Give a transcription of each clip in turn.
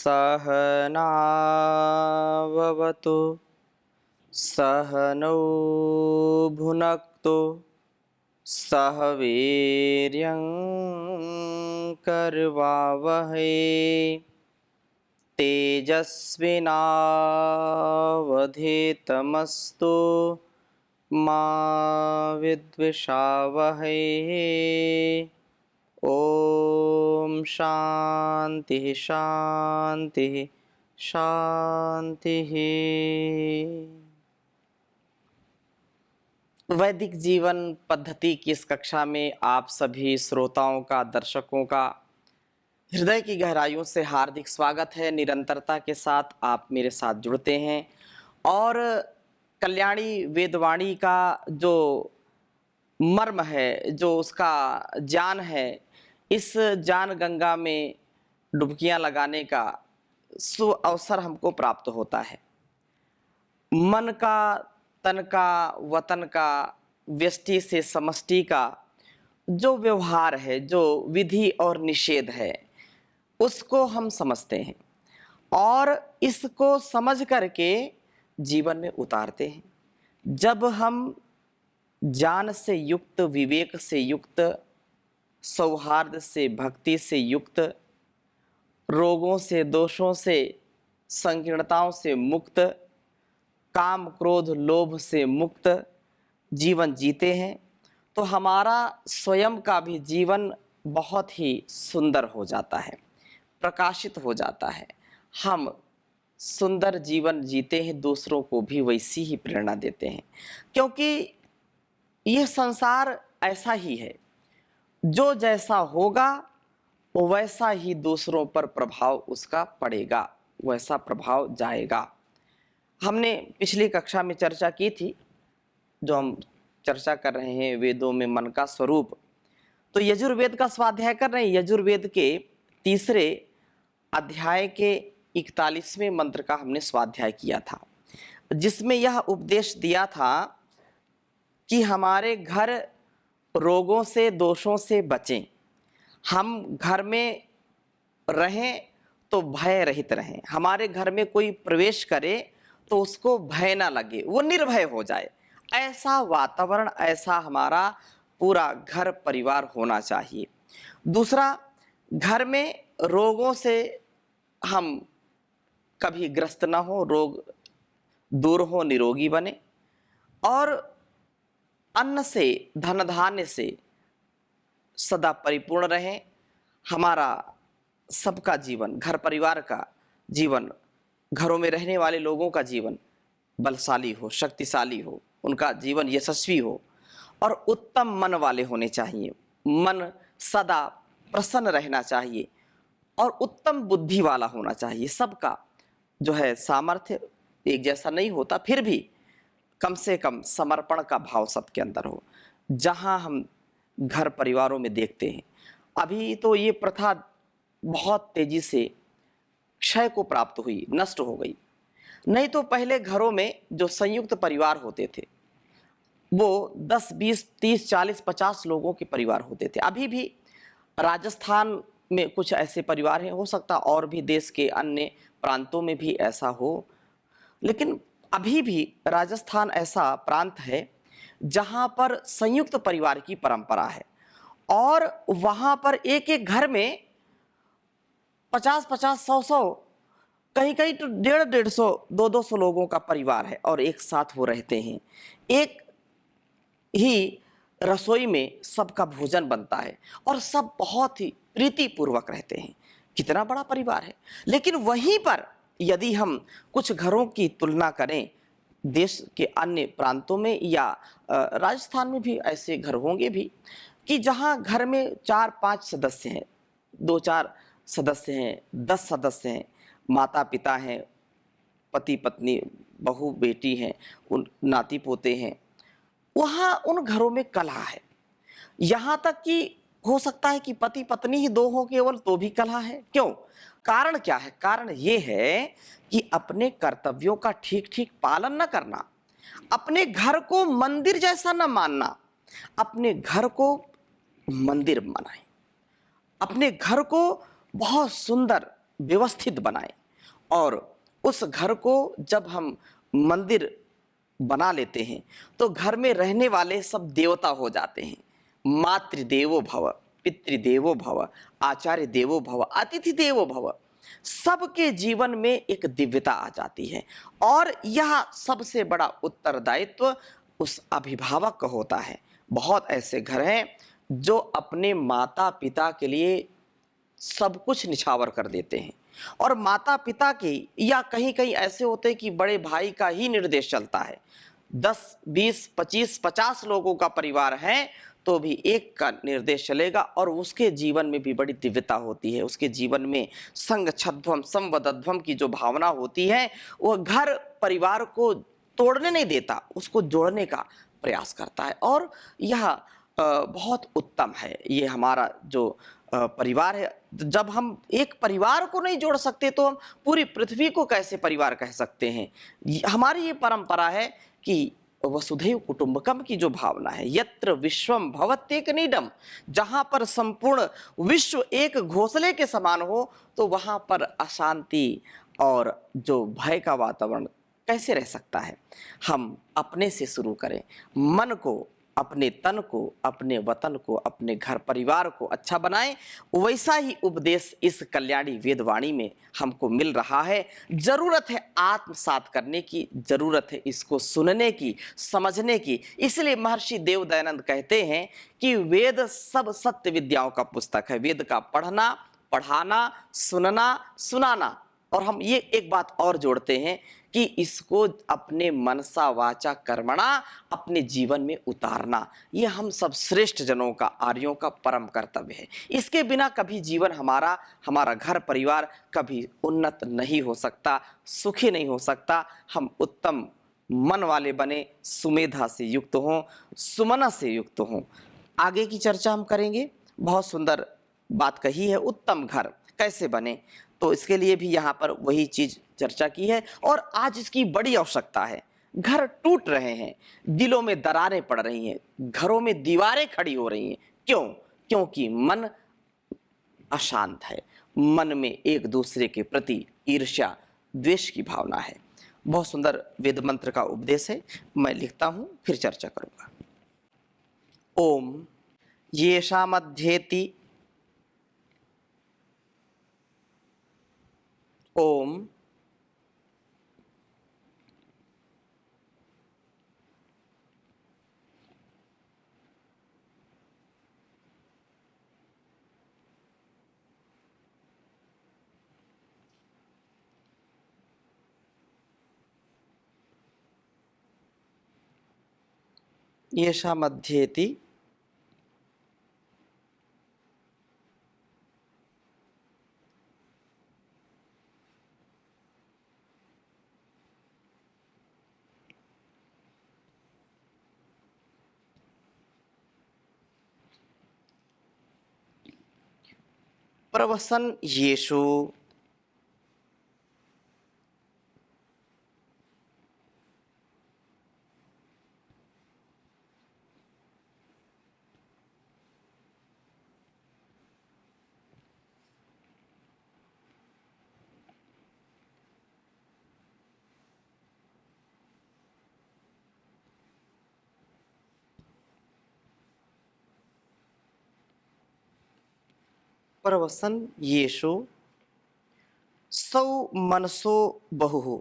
सहनाववतु सहनौ भुनक्तु सह वीर्यं करवावहै तेजस्विनावधीतमस्तु मा विद्विषावहै। ओम शांति शांति शांति। वैदिक जीवन पद्धति की इस कक्षा में आप सभी श्रोताओं का, दर्शकों का हृदय की गहराइयों से हार्दिक स्वागत है। निरंतरता के साथ आप मेरे साथ जुड़ते हैं और कल्याणी वेदवाणी का जो मर्म है, जो उसका ज्ञान है, इस ज्ञान गंगा में डुबकियां लगाने का सु अवसर हमको प्राप्त होता है। मन का, तन का, वतन का, व्यष्टि से समष्टि का जो व्यवहार है, जो विधि और निषेध है, उसको हम समझते हैं और इसको समझ करके जीवन में उतारते हैं। जब हम ज्ञान से युक्त, विवेक से युक्त, सौहार्द से, भक्ति से युक्त, रोगों से, दोषों से, संकीर्णताओं से मुक्त, काम क्रोध लोभ से मुक्त जीवन जीते हैं तो हमारा स्वयं का भी जीवन बहुत ही सुंदर हो जाता है, प्रकाशित हो जाता है। हम सुंदर जीवन जीते हैं, दूसरों को भी वैसी ही प्रेरणा देते हैं, क्योंकि यह संसार ऐसा ही है, जो जैसा होगा वैसा ही दूसरों पर प्रभाव उसका पड़ेगा, वैसा प्रभाव जाएगा। हमने पिछली कक्षा में चर्चा की थी, जो हम चर्चा कर रहे हैं वेदों में मन का स्वरूप, तो यजुर्वेद का स्वाध्याय कर रहे हैं। यजुर्वेद के तीसरे अध्याय के 41वें मंत्र का हमने स्वाध्याय किया था, जिसमें यह उपदेश दिया था कि हमारे घर रोगों से, दोषों से बचें। हम घर में रहें तो भय रहित रहें। हमारे घर में कोई प्रवेश करे तो उसको भय ना लगे, वो निर्भय हो जाए। ऐसा वातावरण, ऐसा हमारा पूरा घर परिवार होना चाहिए। दूसरा, घर में रोगों से हम कभी ग्रस्त ना हो, रोग दूर हो, निरोगी बने। और अन्न से, धन धान्य से सदा परिपूर्ण रहें। हमारा सबका जीवन, घर परिवार का जीवन, घरों में रहने वाले लोगों का जीवन बलशाली हो, शक्तिशाली हो, उनका जीवन यशस्वी हो और उत्तम मन वाले होने चाहिए। मन सदा प्रसन्न रहना चाहिए और उत्तम बुद्धि वाला होना चाहिए। सबका जो है सामर्थ्य एक जैसा नहीं होता, फिर भी कम से कम समर्पण का भाव सबके अंदर हो। जहाँ हम घर परिवारों में देखते हैं, अभी तो ये प्रथा बहुत तेजी से क्षय को प्राप्त हुई, नष्ट हो गई। नहीं तो पहले घरों में जो संयुक्त परिवार होते थे वो 10, 20, 30, 40, 50 लोगों के परिवार होते थे। अभी भी राजस्थान में कुछ ऐसे परिवार हैं, हो सकता और भी देश के अन्य प्रांतों में भी ऐसा हो, लेकिन अभी भी राजस्थान ऐसा प्रांत है जहाँ पर संयुक्त परिवार की परंपरा है और वहाँ पर एक एक घर में 50-50, 100-100, कहीं कहीं तो 150-150, 200-200 लोगों का परिवार है और एक साथ वो रहते हैं। एक ही रसोई में सबका भोजन बनता है और सब बहुत ही प्रीतिपूर्वक रहते हैं। कितना बड़ा परिवार है। लेकिन वहीं पर यदि हम कुछ घरों की तुलना करें देश के अन्य प्रांतों में या राजस्थान में भी ऐसे घर होंगे भी कि जहां घर में 4-5 सदस्य हैं, 2-4 सदस्य हैं, 10 सदस्य हैं, माता पिता हैं, पति पत्नी, बहू बेटी हैं, उन नाती पोते हैं, वहाँ उन घरों में कलह है। यहाँ तक कि हो सकता है कि पति पत्नी ही 2 हो केवल, तो भी कलह है। क्यों? कारण क्या है? कारण ये है कि अपने कर्तव्यों का ठीक ठीक पालन न करना, अपने घर को मंदिर जैसा न मानना। अपने घर को मंदिर बनाएं, अपने घर को बहुत सुंदर व्यवस्थित बनाएं। और उस घर को जब हम मंदिर बना लेते हैं तो घर में रहने वाले सब देवता हो जाते हैं। मातृदेवो भव, पितृदेवो भव, आचार्य देवो भव, अतिथि देवो भव। सबके जीवन में एक दिव्यता आ जाती है और यह सबसे बड़ा उत्तरदायित्व उस अभिभावक का होता है। बहुत ऐसे घर हैं जो अपने माता पिता के लिए सब कुछ निछावर कर देते हैं और माता पिता के या कहीं कहीं ऐसे होते हैं कि बड़े भाई का ही निर्देश चलता है। 10 20 25 50 लोगों का परिवार है तो भी एक का निर्देश चलेगा और उसके जीवन में भी बड़ी दिव्यता होती है। उसके जीवन में संग छध्वम संवदध्वम की जो भावना होती है वह घर परिवार को तोड़ने नहीं देता, उसको जोड़ने का प्रयास करता है। और यह बहुत उत्तम है। ये हमारा जो परिवार है, जब हम एक परिवार को नहीं जोड़ सकते तो हम पूरी पृथ्वी को कैसे परिवार कह सकते हैं। हमारी ये परंपरा है कि वसुधैव कुटुंबकम की जो भावना है, यत्र विश्वम भवत्येक नीडम, जहां पर संपूर्ण विश्व एक घोंसले के समान हो तो वहां पर अशांति और जो भय का वातावरण कैसे रह सकता है। हम अपने से शुरू करें, मन को, अपने तन को, अपने वतन को, अपने घर परिवार को अच्छा बनाएं। वैसा ही उपदेश इस कल्याणी वेदवाणी में हमको मिल रहा है। जरूरत है आत्मसात करने की, जरूरत है इसको सुनने की, समझने की। इसलिए महर्षि देव दयानंद कहते हैं कि वेद सब सत्य विद्याओं का पुस्तक है। वेद का पढ़ना, पढ़ाना, सुनना, सुनाना। और हम ये एक बात और जोड़ते हैं कि इसको अपने मनसा वाचा कर्मणा अपने जीवन में उतारना, ये हम सब श्रेष्ठ जनों का, आर्यों का परम कर्तव्य है। इसके बिना कभी जीवन हमारा, हमारा घर परिवार कभी उन्नत नहीं हो सकता, सुखी नहीं हो सकता। हम उत्तम मन वाले बने, सुमेधा से युक्त हों, सुमना से युक्त हों। आगे की चर्चा हम करेंगे। बहुत सुंदर बात कही है, उत्तम घर कैसे बने, तो इसके लिए भी यहाँ पर वही चीज चर्चा की है और आज इसकी बड़ी आवश्यकता है। घर टूट रहे हैं, दिलों में दरारें पड़ रही हैं, घरों में दीवारें खड़ी हो रही हैं। क्यों? क्योंकि मन अशांत है, मन में एक दूसरे के प्रति ईर्ष्या, द्वेष की भावना है। बहुत सुंदर वेद मंत्र का उपदेश है। मैं लिखता हूं, फिर चर्चा करूंगा। ओम येषामध्येति, ओम येषामध्येति, प्रवसन येषु, प्रवसन येषु सौ मनसो बहुः।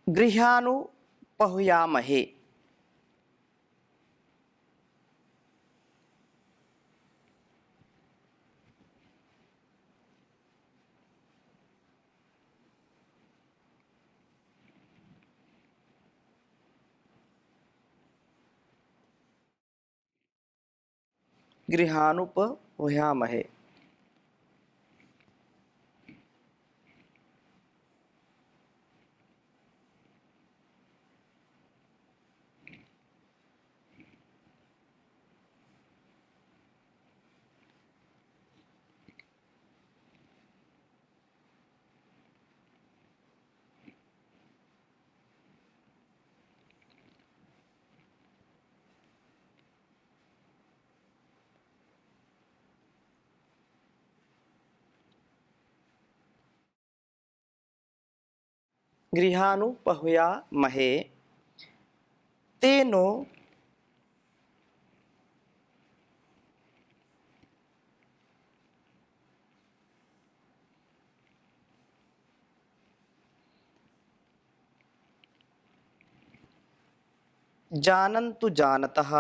गृहानुपहुयामहे। गृहानुपहुयामहे। गृहानुपहुयामहे तेनो जानन्तु जानतः।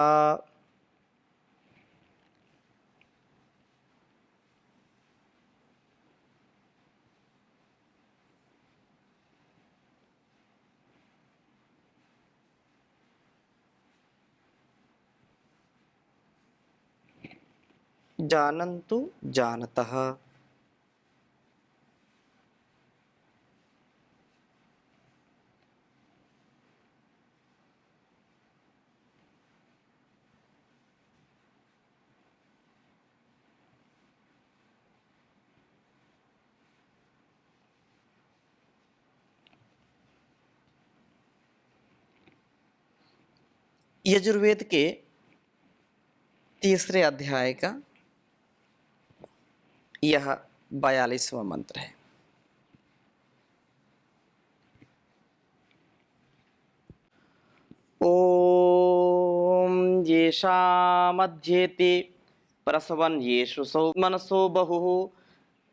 जानन्तु जानतः। यजुर्वेद के तीसरे अध्याय का यह 42वां मंत्र है। ओम येषामध्येते प्रसवन् येषु सौ मनसो बहुः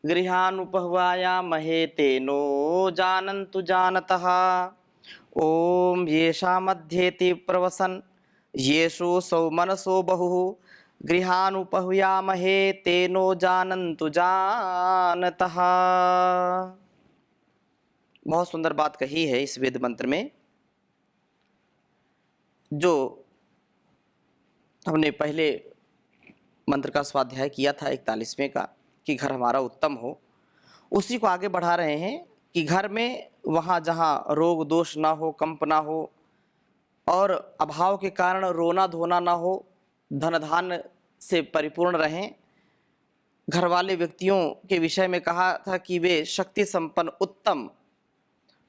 गृहानुपह्वायामहे तेनो जानन्तु जानतः। ओम येषामध्येते प्रवसन् येषु सौ मनसो बहुः गृहानुपह्वायामहे तेनो जानन्तु जानतः। बहुत सुंदर बात कही है इस वेद मंत्र में। जो हमने पहले मंत्र का स्वाध्याय किया था 41वें का कि घर हमारा उत्तम हो, उसी को आगे बढ़ा रहे हैं कि घर में वहाँ जहाँ रोग दोष ना हो, कंप ना हो और अभाव के कारण रोना धोना ना हो, धन धान्य से परिपूर्ण रहें। घर वाले व्यक्तियों के विषय में कहा था कि वे शक्ति संपन्न उत्तम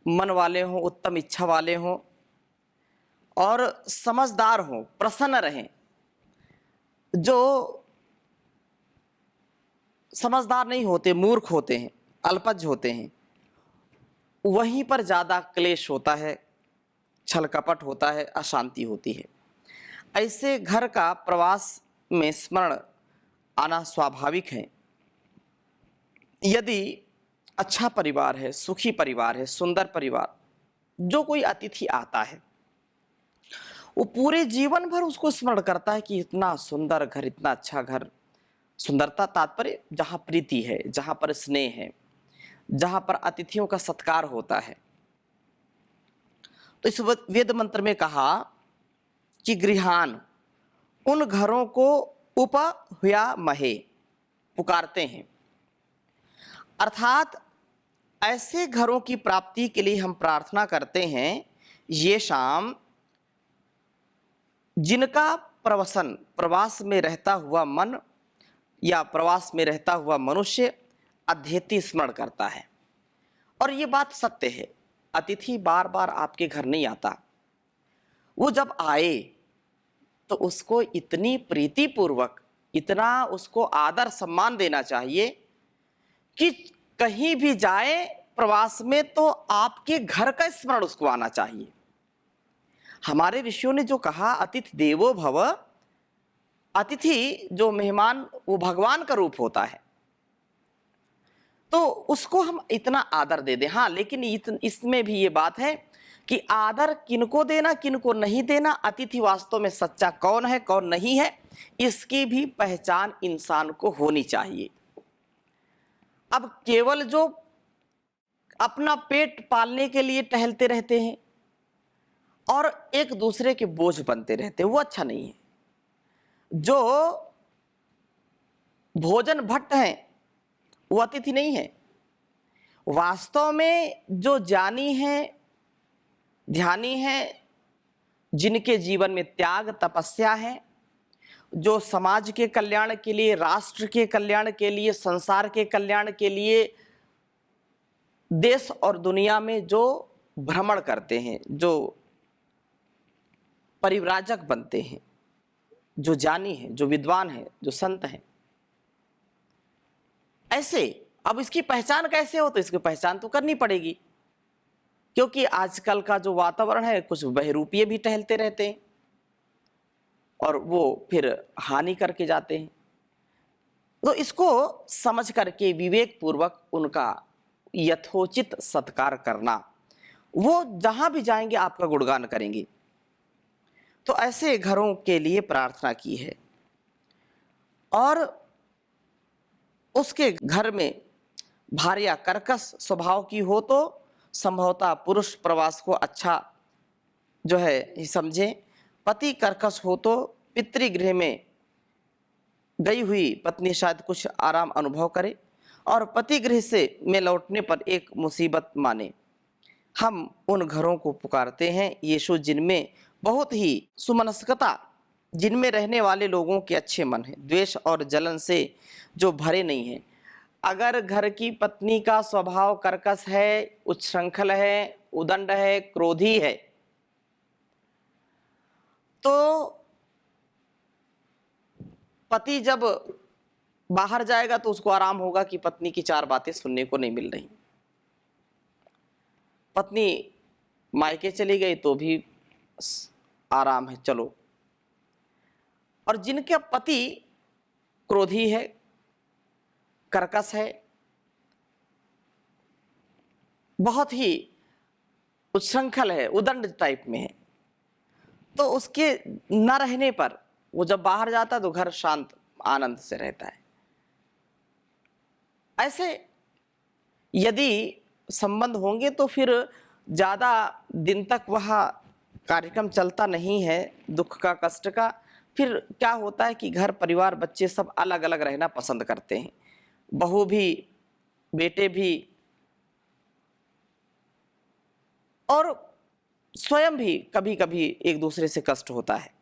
मन वाले हों, उत्तम इच्छा वाले हों और समझदार हों, प्रसन्न रहें। जो समझदार नहीं होते, मूर्ख होते हैं, अल्पज्ञ होते हैं, वहीं पर ज़्यादा क्लेश होता है, छल कपट होता है, अशांति होती है। ऐसे घर का प्रवास में स्मरण आना स्वाभाविक है। यदि अच्छा परिवार है, सुखी परिवार है, सुंदर परिवार, जो कोई अतिथि आता है वो पूरे जीवन भर उसको स्मरण करता है कि इतना सुंदर घर, इतना अच्छा घर। सुंदरता तात्पर्य जहाँ प्रीति है, जहाँ पर स्नेह है, जहाँ पर अतिथियों का सत्कार होता है। तो इस वेद मंत्र में कहा कि गृहान, उन घरों को उपह्वायामहे, पुकारते हैं, अर्थात ऐसे घरों की प्राप्ति के लिए हम प्रार्थना करते हैं। ये शाम, जिनका प्रवसन, प्रवास में रहता हुआ मन या प्रवास में रहता हुआ मनुष्य अध्येति स्मरण करता है। और ये बात सत्य है, अतिथि बार बार आपके घर नहीं आता। वो जब आए तो उसको इतनी प्रीति पूर्वक, इतना उसको आदर सम्मान देना चाहिए कि कहीं भी जाए प्रवास में तो आपके घर का स्मरण उसको आना चाहिए। हमारे ऋषियों ने जो कहा अतिथि देवो भव, अतिथि जो मेहमान वो भगवान का रूप होता है, तो उसको हम इतना आदर दे दें। हाँ, लेकिन इसमें भी ये बात है कि आदर किनको देना, किनको नहीं देना, अतिथि वास्तव में सच्चा कौन है, कौन नहीं है, इसकी भी पहचान इंसान को होनी चाहिए। अब केवल जो अपना पेट पालने के लिए टहलते रहते हैं और एक दूसरे के बोझ बनते रहते हैं, वो अच्छा नहीं है। जो भोजन भट्ट हैं, वो अतिथि नहीं है। वास्तव में जो ज्ञानी हैं, ध्यानी हैं, जिनके जीवन में त्याग तपस्या है, जो समाज के कल्याण के लिए, राष्ट्र के कल्याण के लिए, संसार के कल्याण के लिए देश और दुनिया में जो भ्रमण करते हैं, जो परिव्राजक बनते हैं, जो ज्ञानी हैं, जो विद्वान हैं, जो संत हैं, ऐसे अब इसकी पहचान कैसे हो? तो इसकी पहचान तो करनी पड़ेगी, क्योंकि आजकल का जो वातावरण है, कुछ बहरूपिये भी टहलते रहते हैं और वो फिर हानि करके जाते हैं। तो इसको समझ करके विवेक पूर्वक उनका यथोचित सत्कार करना, वो जहां भी जाएंगे आपका गुणगान करेंगे। तो ऐसे घरों के लिए प्रार्थना की है। और उसके घर में भार्या कर्कश स्वभाव की हो तो संभवतः पुरुष प्रवास को अच्छा जो है समझे। पति कर्कश हो तो पितृगृह में गई हुई पत्नी शायद कुछ आराम अनुभव करे और पति गृह से में लौटने पर एक मुसीबत माने। हम उन घरों को पुकारते हैं यीशु जिनमें बहुत ही सुमनस्कता, जिनमें रहने वाले लोगों के अच्छे मन हैं, द्वेष और जलन से जो भरे नहीं हैं। अगर घर की पत्नी का स्वभाव कर्कश है, उच्छृंखल है, उदंड है, क्रोधी है, तो पति जब बाहर जाएगा तो उसको आराम होगा कि पत्नी की चार बातें सुनने को नहीं मिल रही। पत्नी मायके चली गई तो भी आराम है, चलो। और जिनके पति क्रोधी है, कर्कश है, बहुत ही उच्छृंखल है, उदंड टाइप में है, तो उसके न रहने पर वो जब बाहर जाता है तो घर शांत आनंद से रहता है। ऐसे यदि संबंध होंगे तो फिर ज़्यादा दिन तक वह कार्यक्रम चलता नहीं है, दुख का, कष्ट का। फिर क्या होता है कि घर परिवार बच्चे सब अलग अलग रहना पसंद करते हैं, बहू भी, बेटे भी, और स्वयं भी कभी कभी एक दूसरे से कष्ट होता है।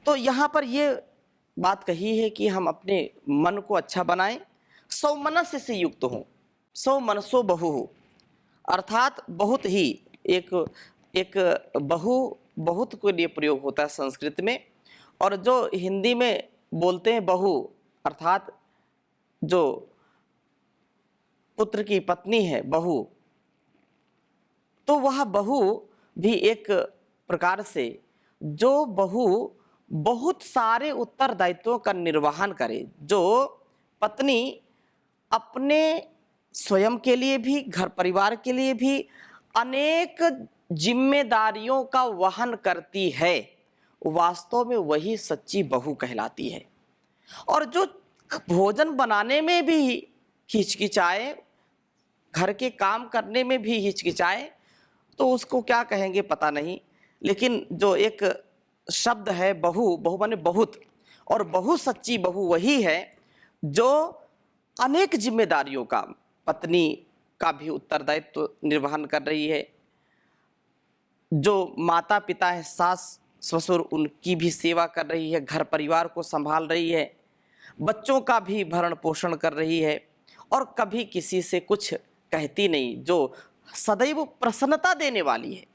तो यहाँ पर ये बात कही है कि हम अपने मन को अच्छा बनाएं, सौमनस्य से युक्त हों, सौ मनसो बहु, अर्थात बहुत ही एक बहु बहुत के लिए प्रयोग होता है संस्कृत में, और जो हिंदी में बोलते हैं बहु, अर्थात जो पुत्र की पत्नी है बहू, तो वह बहू भी एक प्रकार से जो बहू बहुत सारे उत्तरदायित्वों का निर्वहन करे, जो पत्नी अपने स्वयं के लिए भी, घर परिवार के लिए भी अनेक जिम्मेदारियों का वहन करती है, वास्तव में वही सच्ची बहू कहलाती है। और जो भोजन बनाने में भी हिचकिचाए, घर के काम करने में भी हिचकिचाए, तो उसको क्या कहेंगे पता नहीं, लेकिन जो एक शब्द है बहू, बहू माने बहुत, और बहु सच्ची बहू वही है जो अनेक जिम्मेदारियों का, पत्नी का भी उत्तरदायित्व निर्वहन कर रही है, जो माता पिता है, सास ससुर, उनकी भी सेवा कर रही है, घर परिवार को संभाल रही है, बच्चों का भी भरण पोषण कर रही है, और कभी किसी से कुछ कहती नहीं, जो सदैव प्रसन्नता देने वाली है।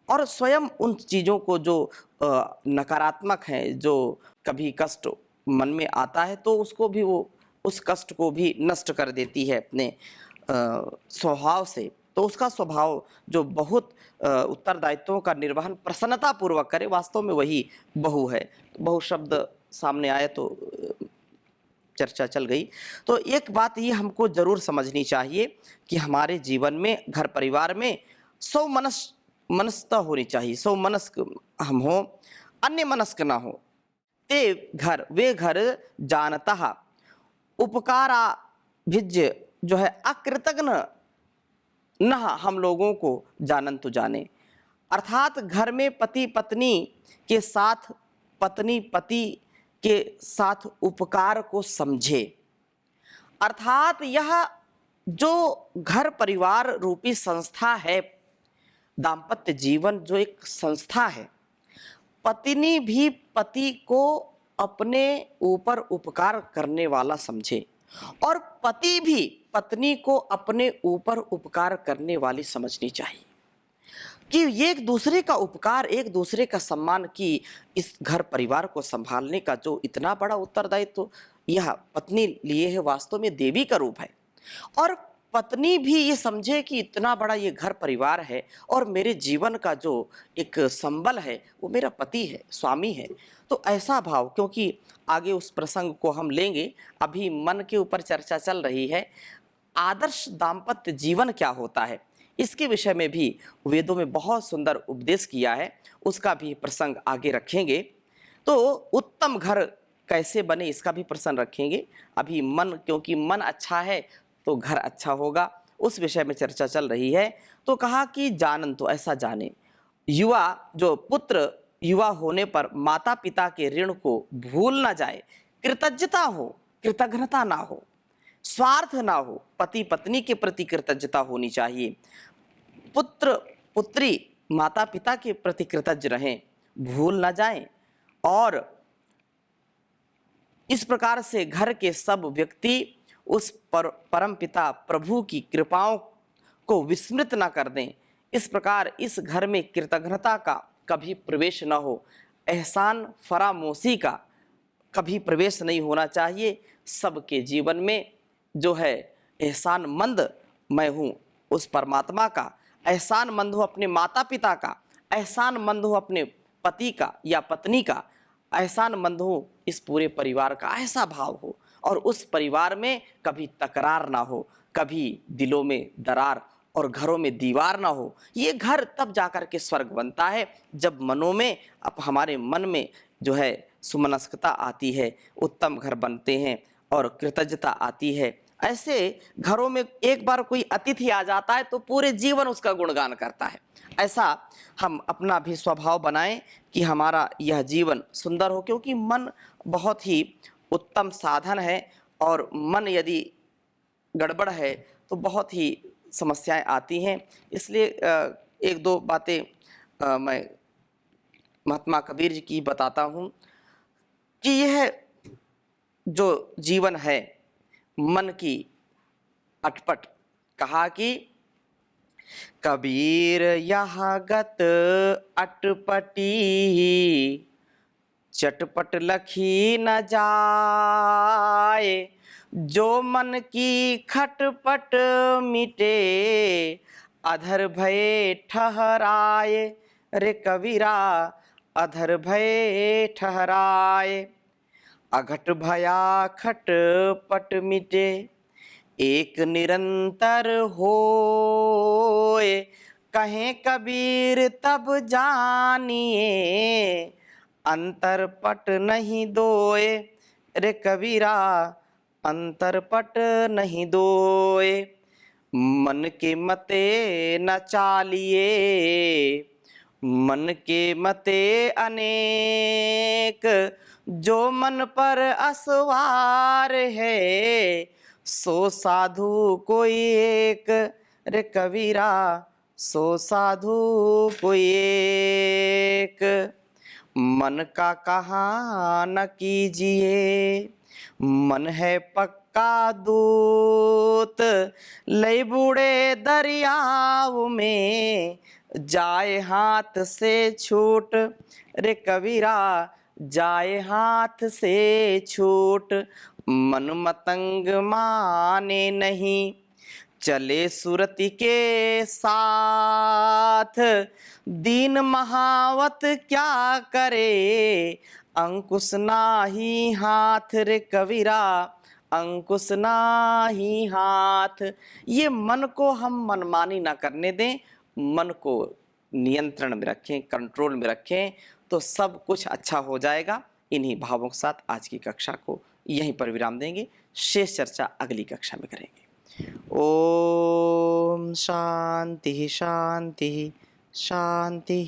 और स्वयं उन चीज़ों को जो नकारात्मक है, जो कभी कष्ट मन में आता है, तो उसको भी वो, उस कष्ट को भी नष्ट कर देती है अपने स्वभाव से। तो उसका स्वभाव जो बहुत उत्तरदायित्वों का निर्वहन प्रसन्नता पूर्वक करे, वास्तव में वही बहू है। तो बहु शब्द सामने आए तो चर्चा चल गई। तो एक बात ये हमको जरूर समझनी चाहिए कि हमारे जीवन में, घर परिवार में मनस्ता होनी चाहिए, सौ मनस्क हम हो, अन्य मनस्क ना हो। ते घर, वे घर जानता उपकारा भिज्य, जो है अकृतज्ञ न हम लोगों को जानन तो जाने। अर्थात घर में पति पत्नी के साथ, पत्नी पति के साथ उपकार को समझे। अर्थात यह जो घर परिवार रूपी संस्था है, दाम्पत्य जीवन जो एक संस्था है, पत्नी भी पति को अपने ऊपर उपकार करने वाला समझे और पति भी पत्नी को अपने ऊपर उपकार करने वाली समझनी चाहिए कि ये एक दूसरे का उपकार, एक दूसरे का सम्मान की इस घर परिवार को संभालने का जो इतना बड़ा उत्तरदायित्व तो यह पत्नी लिए है, वास्तव में देवी का रूप है। और पत्नी भी ये समझे कि इतना बड़ा ये घर परिवार है और मेरे जीवन का जो एक संबल है वो मेरा पति है, स्वामी है। तो ऐसा भाव, क्योंकि आगे उस प्रसंग को हम लेंगे, अभी मन के ऊपर चर्चा चल रही है, आदर्श दाम्पत्य जीवन क्या होता है, इसके विषय में भी वेदों में बहुत सुंदर उपदेश किया है, उसका भी प्रसंग आगे रखेंगे। तो उत्तम घर कैसे बने इसका भी प्रसंग रखेंगे। अभी मन, क्योंकि मन अच्छा है तो घर अच्छा होगा, उस विषय में चर्चा चल रही है। तो कहा कि जानन, तो ऐसा जाने, युवा जो पुत्र युवा होने पर माता पिता के ऋण को भूल ना जाए, कृतज्ञता हो, कृतज्ञता ना हो, स्वार्थ ना हो, पति पत्नी के प्रति कृतज्ञता होनी चाहिए, पुत्र पुत्री माता पिता के प्रति कृतज्ञ रहें, भूल ना जाएं। और इस प्रकार से घर के सब व्यक्ति उस परम पिता प्रभु की कृपाओं को विस्मृत ना कर दें। इस प्रकार इस घर में कृतज्ञता का कभी प्रवेश न हो, एहसान फरामोशी का कभी प्रवेश नहीं होना चाहिए। सबके जीवन में जो है एहसानमंद मैं हूँ उस परमात्मा का, एहसानमंद हूँ अपने माता पिता का, एहसानमंद हूँ अपने पति का या पत्नी का, एहसानमंद हूँ इस पूरे परिवार का, ऐसा भाव हो। और उस परिवार में कभी तकरार ना हो, कभी दिलों में दरार और घरों में दीवार ना हो। ये घर तब जाकर के स्वर्ग बनता है जब मनों में, अब हमारे मन में जो है सुमनस्कता आती है, उत्तम घर बनते हैं और कृतज्ञता आती है। ऐसे घरों में एक बार कोई अतिथि आ जाता है तो पूरे जीवन उसका गुणगान करता है। ऐसा हम अपना भी स्वभाव बनाएं कि हमारा यह जीवन सुंदर हो, क्योंकि मन बहुत ही उत्तम साधन है और मन यदि गड़बड़ है तो बहुत ही समस्याएं आती हैं। इसलिए एक दो बातें मैं महात्मा कबीर जी की बताता हूँ कि यह जो जीवन है मन की अटपट, कहा कि कबीर यह गत अटपटी, चटपट लखी न जाए, जो मन की खटपट मिटे, अधर भय ठहराए। रे कबीरा अधर भय ठहराए, अघट भया खटपट मिटे, एक निरंतर होए, कहें कबीर तब जानिए, अंतरपट नहीं दोए। रे कबीरा अंतरपट नहीं दोए, मन के मते न चालिए, मन के मते अनेक, जो मन पर असवार है, सो साधु कोई एक। रे कबीरा सो साधु कोई एक, मन का कहा न कीजिए, मन है पक्का दूत, ले बूढ़े दरियाव में, जाए हाथ से छूट। रे कबीरा जाए हाथ से छूट, मन मतंग माने नहीं, चले सुरति के साथ, दीन महावत क्या करे, अंकुश नाही हाथ। रे कबीरा अंकुश नाही हाथ। ये मन को हम मनमानी ना करने दें, मन को नियंत्रण में रखें, कंट्रोल में रखें, तो सब कुछ अच्छा हो जाएगा। इन्हीं भावों के साथ आज की कक्षा को यहीं पर विराम देंगे, शेष चर्चा अगली कक्षा में करेंगे। ओम शांति शांति शांति।